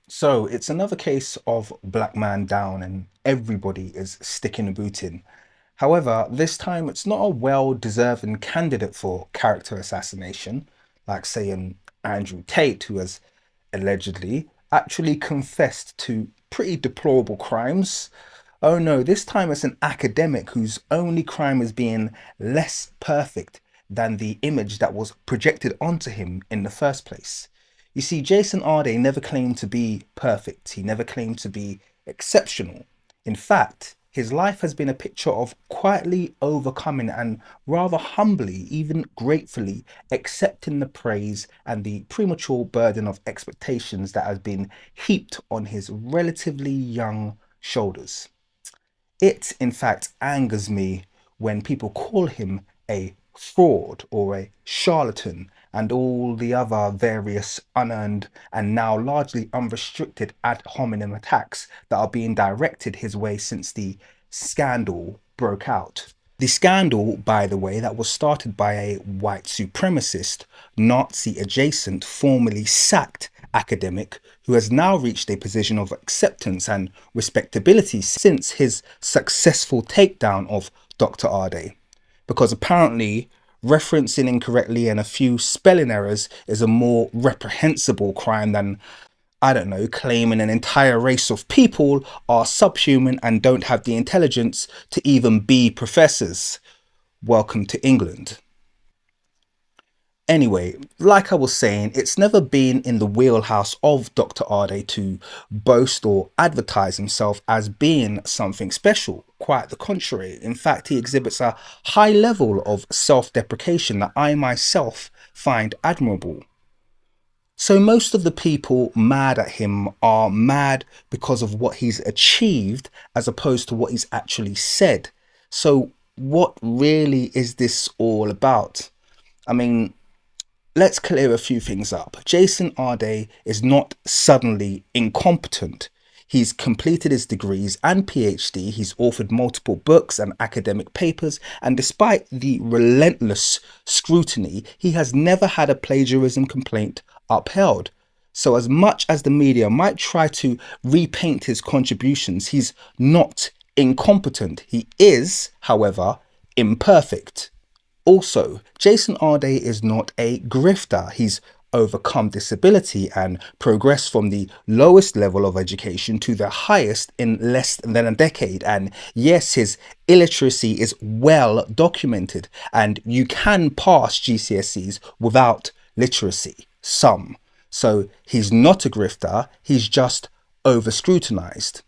So it's another case of black man down and everybody is sticking a boot in. However, this time it's not a well-deserving candidate for character assassination, like say an Andrew Tate, who has allegedly actually confessed to pretty deplorable crimes. Oh no, this time it's an academic whose only crime is being less perfect than the image that was projected onto him in the first place. You see, Jason Arde never claimed to be perfect. He never claimed to be exceptional. In fact, his life has been a picture of quietly overcoming and rather humbly, even gratefully, accepting the praise and the premature burden of expectations that has been heaped on his relatively young shoulders. It, in fact, angers me when people call him a fraud or a charlatan and all the other various unearned and now largely unrestricted ad hominem attacks that are being directed his way since the scandal broke out. The scandal, by the way, that was started by a white supremacist, Nazi adjacent, formerly sacked academic who has now reached a position of acceptance and respectability since his successful takedown of Dr. Arday. Because apparently, referencing incorrectly and a few spelling errors is a more reprehensible crime than, I don't know, claiming an entire race of people are subhuman and don't have the intelligence to even be professors. Welcome to England. Anyway, like I was saying, it's never been in the wheelhouse of Dr. Arde to boast or advertise himself as being something special. Quite the contrary. In fact, he exhibits a high level of self deprecation that I myself find admirable. So, most of the people mad at him are mad because of what he's achieved as opposed to what he's actually said. So, what really is this all about? I mean, let's clear a few things up. Jason Arde is not suddenly incompetent. He's completed his degrees and PhD, he's authored multiple books and academic papers, and despite the relentless scrutiny, he has never had a plagiarism complaint upheld. So, as much as the media might try to repaint his contributions, he's not incompetent. He is, however, imperfect. Also, Jason Arde is not a grifter. He's overcome disability and progressed from the lowest level of education to the highest in less than a decade. And yes, his illiteracy is well documented, and you can pass GCSEs without literacy. Some. So he's not a grifter, he's just over scrutinized.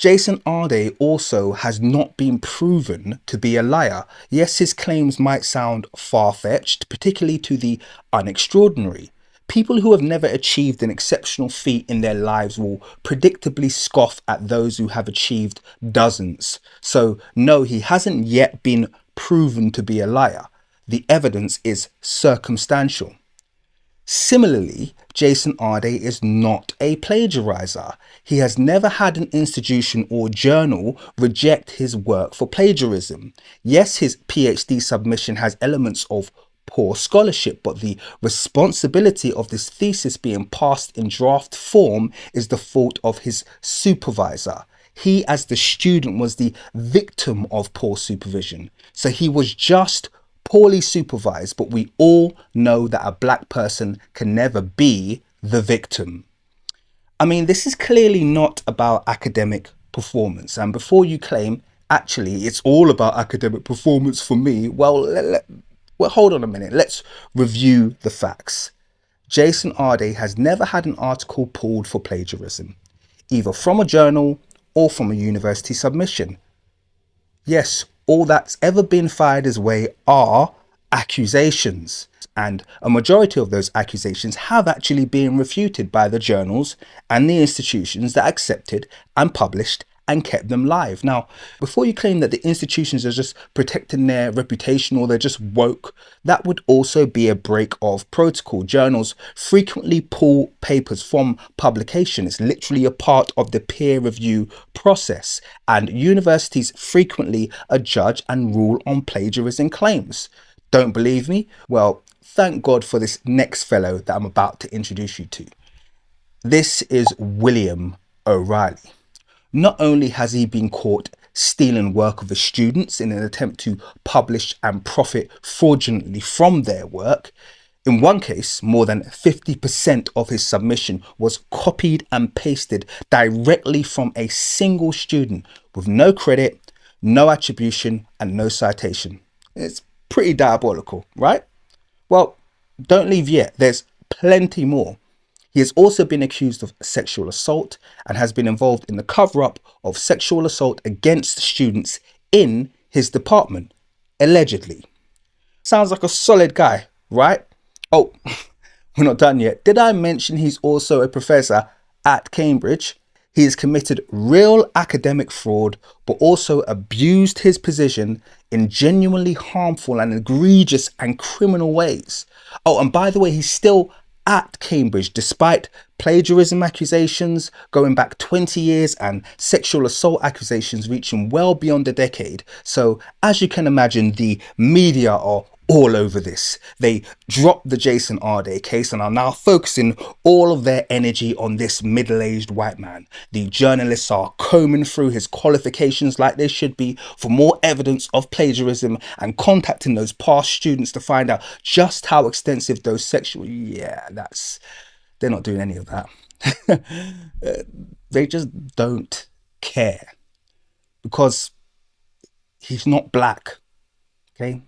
Jason Arde also has not been proven to be a liar. Yes, his claims might sound far-fetched, particularly to the unextraordinary. People who have never achieved an exceptional feat in their lives will predictably scoff at those who have achieved dozens. So, no, he hasn't yet been proven to be a liar. The evidence is circumstantial. Similarly, Jason Arde is not a plagiarizer. He has never had an institution or journal reject his work for plagiarism. Yes, his PhD submission has elements of poor scholarship, but the responsibility of this thesis being passed in draft form is the fault of his supervisor. He, as the student, was the victim of poor supervision. So he was just poorly supervised, but we all know that a black person can never be the victim. I mean, this is clearly not about academic performance. And before you claim, actually, it's all about academic performance for me, well, hold on a minute. Let's review the facts. Jason Arde has never had an article pulled for plagiarism, either from a journal or from a university submission. Yes, all that's ever been fired his way are accusations. And a majority of those accusations have actually been refuted by the journals and the institutions that accepted and published and kept them live. Now, before you claim that the institutions are just protecting their reputation or they're just woke, that would also be a break of protocol. Journals frequently pull papers from publication. It's literally a part of the peer review process. And universities frequently adjudge and rule on plagiarism claims. Don't believe me? Well, thank God for this next fellow that I'm about to introduce you to. This is William O'Reilly. Not only has he been caught stealing work of his students in an attempt to publish and profit fraudulently from their work, in one case, more than 50% of his submission was copied and pasted directly from a single student with no credit, no attribution, and no citation. It's pretty diabolical, right? Well, don't leave yet. There's plenty more. He has also been accused of sexual assault and has been involved in the cover-up of sexual assault against students in his department, allegedly. Sounds like a solid guy, right? Oh, we're not done yet. Did I mention he's also a professor at Cambridge? He has committed real academic fraud, but also abused his position in genuinely harmful and egregious and criminal ways. Oh, and by the way, he's still at Cambridge despite plagiarism accusations going back 20 years and sexual assault accusations reaching well beyond a decade. So as you can imagine, the media are all over this. They dropped the Jason Arde case and are now focusing all of their energy on this middle-aged white man. The journalists are combing through his qualifications like they should be for more evidence of plagiarism and contacting those past students to find out just how extensive those sexual... Yeah, they're not doing any of that. They just don't care because he's not black, okay?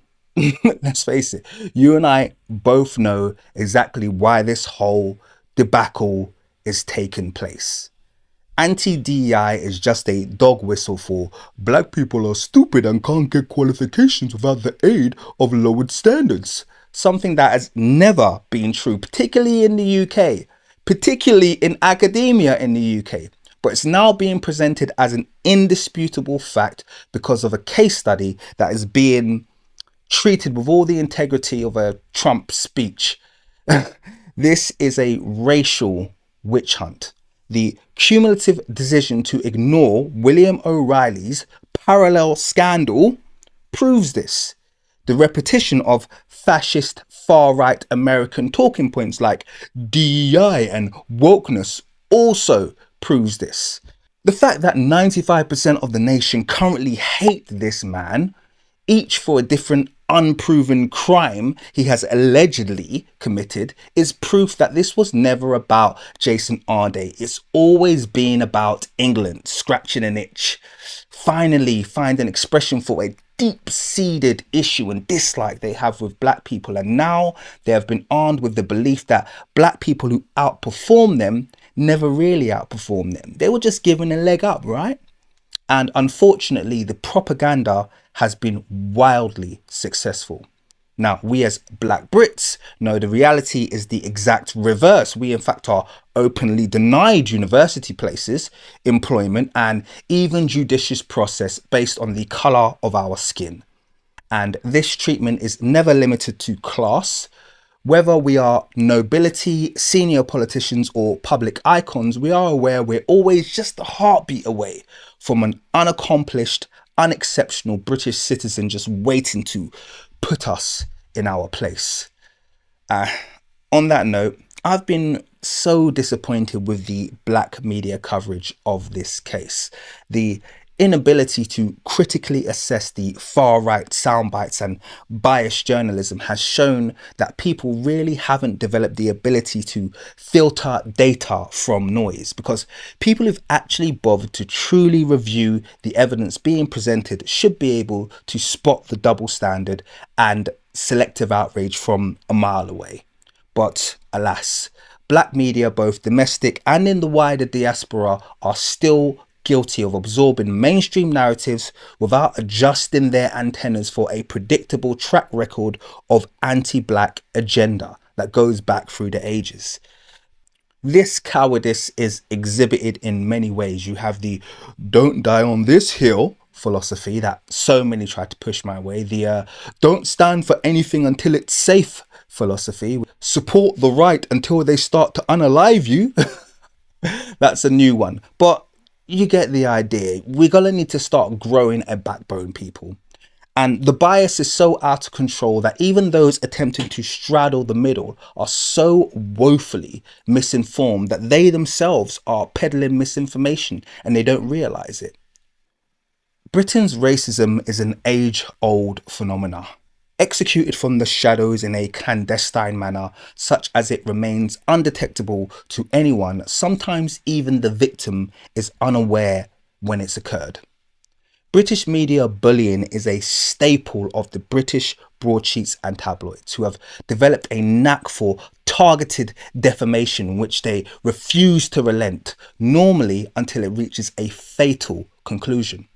Let's face it, you and I both know exactly why this whole debacle is taking place. Anti-DEI is just a dog whistle for black people are stupid and can't get qualifications without the aid of lowered standards. Something that has never been true, particularly in the UK, particularly in academia in the UK. But it's now being presented as an indisputable fact because of a case study that is being treated with all the integrity of a Trump speech. This is a racial witch hunt. The cumulative decision to ignore William O'Reilly's parallel scandal proves this. The repetition of fascist far-right American talking points like DEI and wokeness also proves this. The fact that 95% of the nation currently hate this man, each for a different unproven crime he has allegedly committed, is proof that this was never about Jason Arde. It's always been about England scratching an itch, finally find an expression for a deep-seated issue and dislike they have with black people. And now they have been armed with the belief that black people who outperform them never really outperform them. They were just given a leg up, right? And unfortunately, the propaganda has been wildly successful. Now, we as black Brits know the reality is the exact reverse. We, in fact, are openly denied university places, employment, and even judicious process based on the colour of our skin. And this treatment is never limited to class. Whether we are nobility, senior politicians, or public icons, we are aware we're always just a heartbeat away from an unaccomplished, unexceptional British citizen just waiting to put us in our place. On that note, I've been so disappointed with the black media coverage of this case. The inability to critically assess the far-right soundbites and biased journalism has shown that people really haven't developed the ability to filter data from noise, because people who've actually bothered to truly review the evidence being presented should be able to spot the double standard and selective outrage from a mile away. But alas, black media, both domestic and in the wider diaspora, are still guilty of absorbing mainstream narratives without adjusting their antennas for a predictable track record of anti-black agenda that goes back through the ages. This cowardice is exhibited in many ways. You have the "don't die on this hill" philosophy that so many try to push my way, the "don't stand for anything until it's safe" philosophy, "support the right until they start to unalive you." That's a new one, but you get the idea. We're gonna need to start growing a backbone, people. And the bias is so out of control that even those attempting to straddle the middle are so woefully misinformed that they themselves are peddling misinformation and they don't realize it. Britain's racism is an age-old phenomena, executed from the shadows in a clandestine manner, such as it remains undetectable to anyone. Sometimes even the victim is unaware when it's occurred. British media bullying is a staple of the British broadsheets and tabloids, who have developed a knack for targeted defamation, which they refuse to relent, normally until it reaches a fatal conclusion.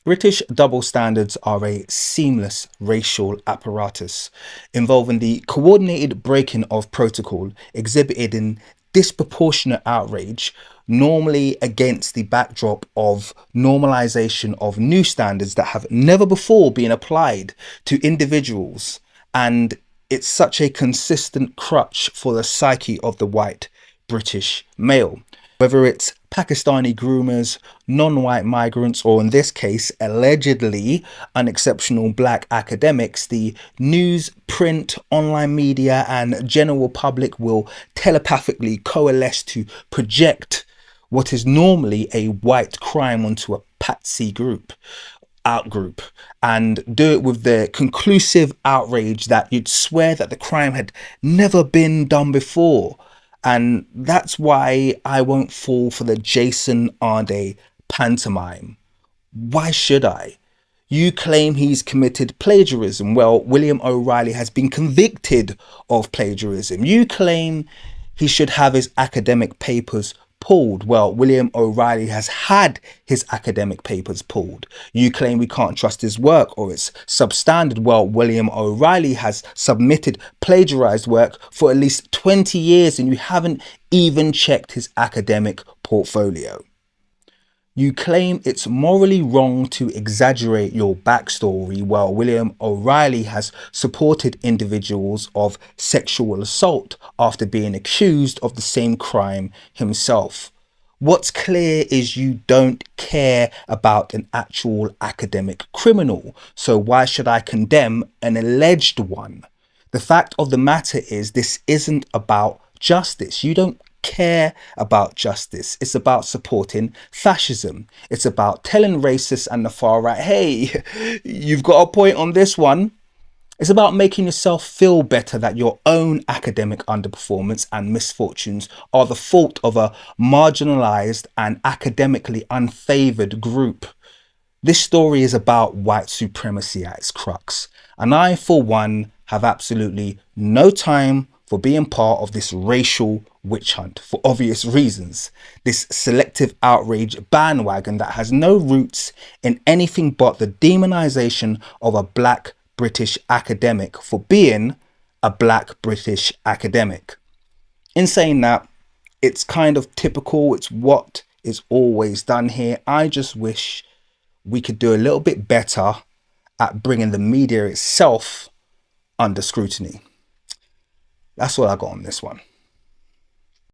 British double standards are a seamless racial apparatus involving the coordinated breaking of protocol exhibited in disproportionate outrage, normally against the backdrop of normalization of new standards that have never before been applied to individuals. And it's such a consistent crutch for the psyche of the white British male. Whether it's Pakistani groomers, non-white migrants, or in this case, allegedly unexceptional black academics, the news, print, online media, and general public will telepathically coalesce to project what is normally a white crime onto a patsy outgroup, and do it with the conclusive outrage that you'd swear that the crime had never been done before. And that's why I won't fall for the Jason Arde pantomime. Why should I? You claim he's committed plagiarism. Well, William O'Reilly has been convicted of plagiarism. You claim he should have his academic papers pulled. Well, William O'Reilly has had his academic papers pulled. You claim we can't trust his work or it's substandard. Well, William O'Reilly has submitted plagiarized work for at least 20 years and you haven't even checked his academic portfolio. You claim it's morally wrong to exaggerate your backstory. Well, William O'Reilly has supported individuals of sexual assault after being accused of the same crime himself. What's clear is you don't care about an actual academic criminal. So why should I condemn an alleged one? The fact of the matter is this isn't about justice. You don't care about justice. It's about supporting fascism. It's about telling racists and the far right, hey, you've got a point on this one. It's about making yourself feel better that your own academic underperformance and misfortunes are the fault of a marginalized and academically unfavored group. This story is about white supremacy at its crux. And I, for one, have absolutely no time for being part of this racial witch hunt for obvious reasons. This selective outrage bandwagon that has no roots in anything but the demonization of a black British academic for being a black British academic. In saying that, it's kind of typical. It's what is always done here. I just wish we could do a little bit better at bringing the media itself under scrutiny. That's all I got on this one.